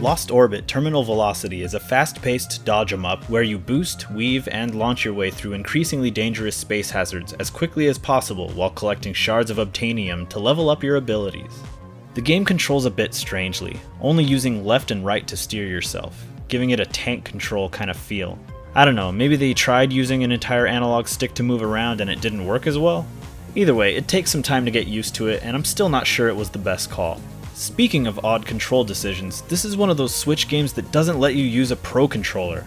Lost Orbit Terminal Velocity is a fast-paced dodge-em-up where you boost, weave, and launch your way through increasingly dangerous space hazards as quickly as possible while collecting shards of Obtanium to level up your abilities. The game controls a bit strangely, only using left and right to steer yourself, giving it a tank control kind of feel. I don't know, maybe they tried using an entire analog stick to move around and it didn't work as well? Either way, it takes some time to get used to it, and I'm still not sure it was the best call. Speaking of odd control decisions, this is one of those Switch games that doesn't let you use a Pro Controller.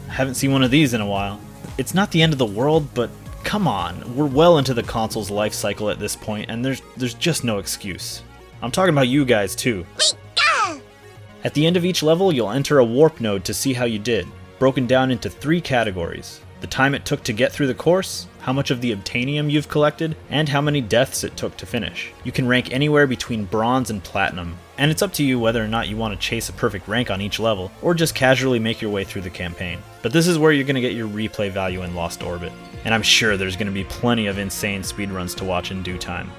I haven't seen one of these in a while. It's not the end of the world, but come on, we're well into the console's life cycle at this point, and there's just no excuse. I'm talking about you guys too. At the end of each level, you'll enter a warp node to see how you did, broken down into 3 categories: the time it took to get through the course, how much of the Obtanium you've collected, and how many deaths it took to finish. You can rank anywhere between bronze and platinum, and it's up to you whether or not you want to chase a perfect rank on each level, or just casually make your way through the campaign. But this is where you're going to get your replay value in Lost Orbit, and I'm sure there's going to be plenty of insane speedruns to watch in due time.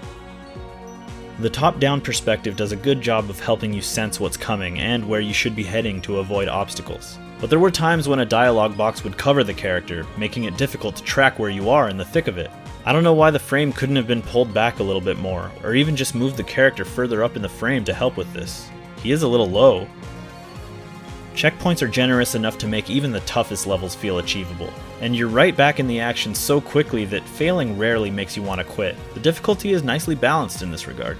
The top-down perspective does a good job of helping you sense what's coming and where you should be heading to avoid obstacles. But there were times when a dialogue box would cover the character, making it difficult to track where you are in the thick of it. I don't know why the frame couldn't have been pulled back a little bit more, or even just moved the character further up in the frame to help with this. He is a little low. Checkpoints are generous enough to make even the toughest levels feel achievable, and you're right back in the action so quickly that failing rarely makes you want to quit. The difficulty is nicely balanced in this regard.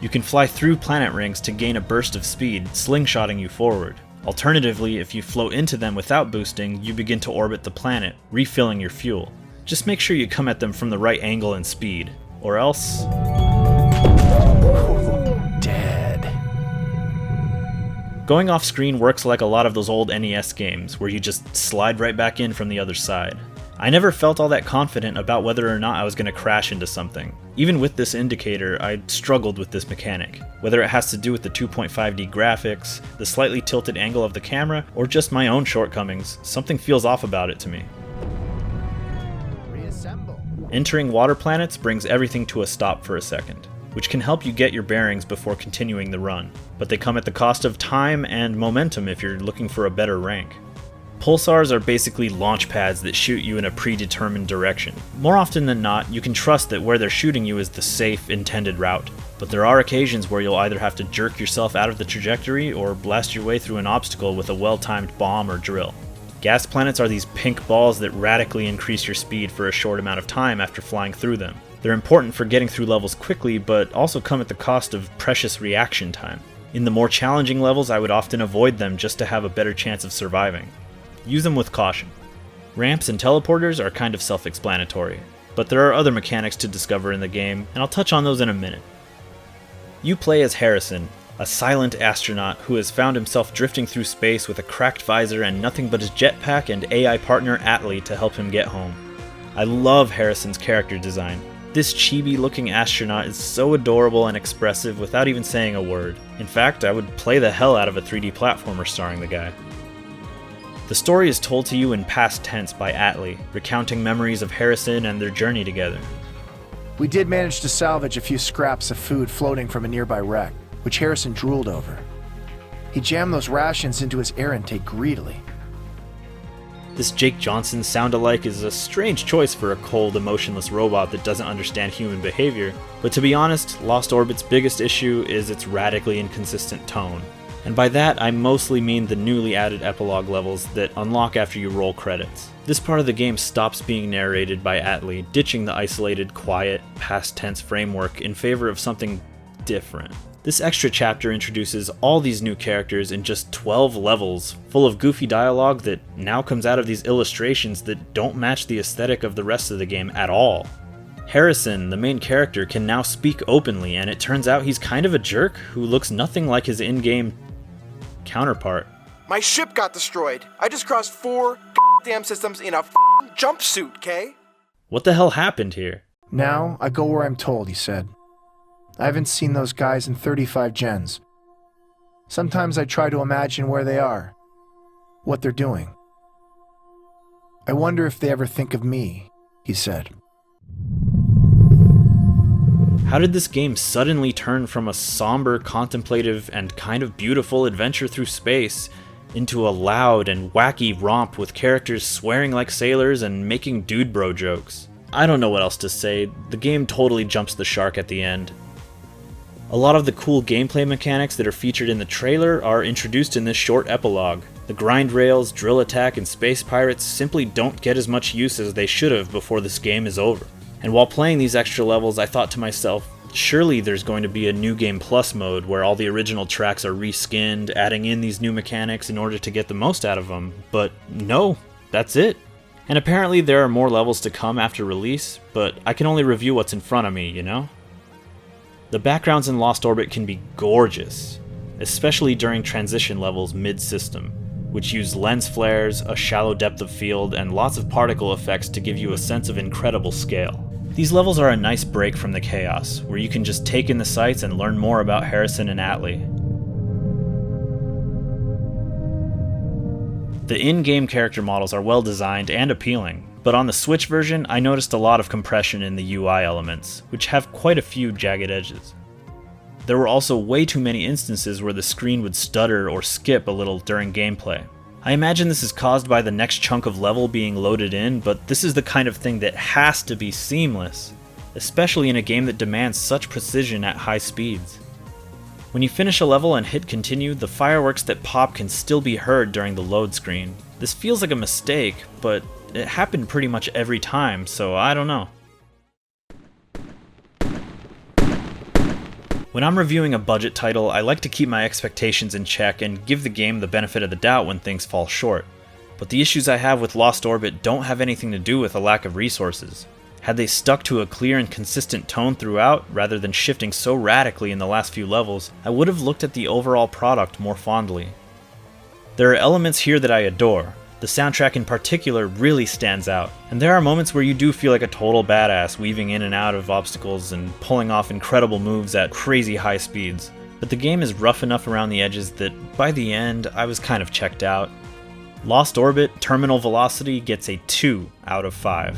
You can fly through planet rings to gain a burst of speed, slingshotting you forward. Alternatively, if you float into them without boosting, you begin to orbit the planet, refilling your fuel. Just make sure you come at them from the right angle and speed, or else... Dead. Going off screen works like a lot of those old NES games, where you just slide right back in from the other side. I never felt all that confident about whether or not I was going to crash into something. Even with this indicator, I struggled with this mechanic. Whether it has to do with the 2.5D graphics, the slightly tilted angle of the camera, or just my own shortcomings, something feels off about it to me. Reassemble. Entering water planets brings everything to a stop for a second, which can help you get your bearings before continuing the run, but they come at the cost of time and momentum if you're looking for a better rank. Pulsars are basically launch pads that shoot you in a predetermined direction. More often than not, you can trust that where they're shooting you is the safe, intended route, but there are occasions where you'll either have to jerk yourself out of the trajectory or blast your way through an obstacle with a well-timed bomb or drill. Gas planets are these pink balls that radically increase your speed for a short amount of time after flying through them. They're important for getting through levels quickly, but also come at the cost of precious reaction time. In the more challenging levels, I would often avoid them just to have a better chance of surviving. Use them with caution. Ramps and teleporters are kind of self-explanatory, but there are other mechanics to discover in the game, and I'll touch on those in a minute. You play as Harrison, a silent astronaut who has found himself drifting through space with a cracked visor and nothing but his jetpack and AI partner Atlee to help him get home. I love Harrison's character design. This chibi-looking astronaut is so adorable and expressive without even saying a word. In fact, I would play the hell out of a 3D platformer starring the guy. The story is told to you in past tense by Atlee, recounting memories of Harrison and their journey together. We did manage to salvage a few scraps of food floating from a nearby wreck, which Harrison drooled over. He jammed those rations into his air intake greedily. This Jake Johnson sound-alike is a strange choice for a cold, emotionless robot that doesn't understand human behavior, but to be honest, Lost Orbit's biggest issue is its radically inconsistent tone. And by that, I mostly mean the newly added epilogue levels that unlock after you roll credits. This part of the game stops being narrated by Atlee, ditching the isolated, quiet, past tense framework in favor of something different. This extra chapter introduces all these new characters in just 12 levels, full of goofy dialogue that now comes out of these illustrations that don't match the aesthetic of the rest of the game at all. Harrison, the main character, can now speak openly, and it turns out he's kind of a jerk who looks nothing like his in-game counterpart. My ship got destroyed. I just crossed 4 damn systems in a jumpsuit, Kay? What the hell happened here? Now, I go where I'm told, he said. I haven't seen those guys in 35 gens. Sometimes I try to imagine where they are, what they're doing. I wonder if they ever think of me, he said. How did this game suddenly turn from a somber, contemplative, and kind of beautiful adventure through space into a loud and wacky romp with characters swearing like sailors and making dude bro jokes? I don't know what else to say. The game totally jumps the shark at the end. A lot of the cool gameplay mechanics that are featured in the trailer are introduced in this short epilogue. The grind rails, drill attack, and space pirates simply don't get as much use as they should have before this game is over. And while playing these extra levels, I thought to myself, surely there's going to be a New Game Plus mode where all the original tracks are reskinned, adding in these new mechanics in order to get the most out of them. But no, that's it. And apparently there are more levels to come after release, but I can only review what's in front of me, you know? The backgrounds in Lost Orbit can be gorgeous, especially during transition levels mid-system, which use lens flares, a shallow depth of field, and lots of particle effects to give you a sense of incredible scale. These levels are a nice break from the chaos, where you can just take in the sights and learn more about Harrison and Atlee. The in-game character models are well designed and appealing, but on the Switch version, I noticed a lot of compression in the UI elements, which have quite a few jagged edges. There were also way too many instances where the screen would stutter or skip a little during gameplay. I imagine this is caused by the next chunk of level being loaded in, but this is the kind of thing that has to be seamless, especially in a game that demands such precision at high speeds. When you finish a level and hit continue, the fireworks that pop can still be heard during the load screen. This feels like a mistake, but it happened pretty much every time, so I don't know. When I'm reviewing a budget title, I like to keep my expectations in check and give the game the benefit of the doubt when things fall short. But the issues I have with Lost Orbit don't have anything to do with a lack of resources. Had they stuck to a clear and consistent tone throughout, rather than shifting so radically in the last few levels, I would have looked at the overall product more fondly. There are elements here that I adore. The soundtrack in particular really stands out, and there are moments where you do feel like a total badass weaving in and out of obstacles and pulling off incredible moves at crazy high speeds. But the game is rough enough around the edges that by the end I was kind of checked out. Lost Orbit Terminal Velocity gets a 2 out of 5.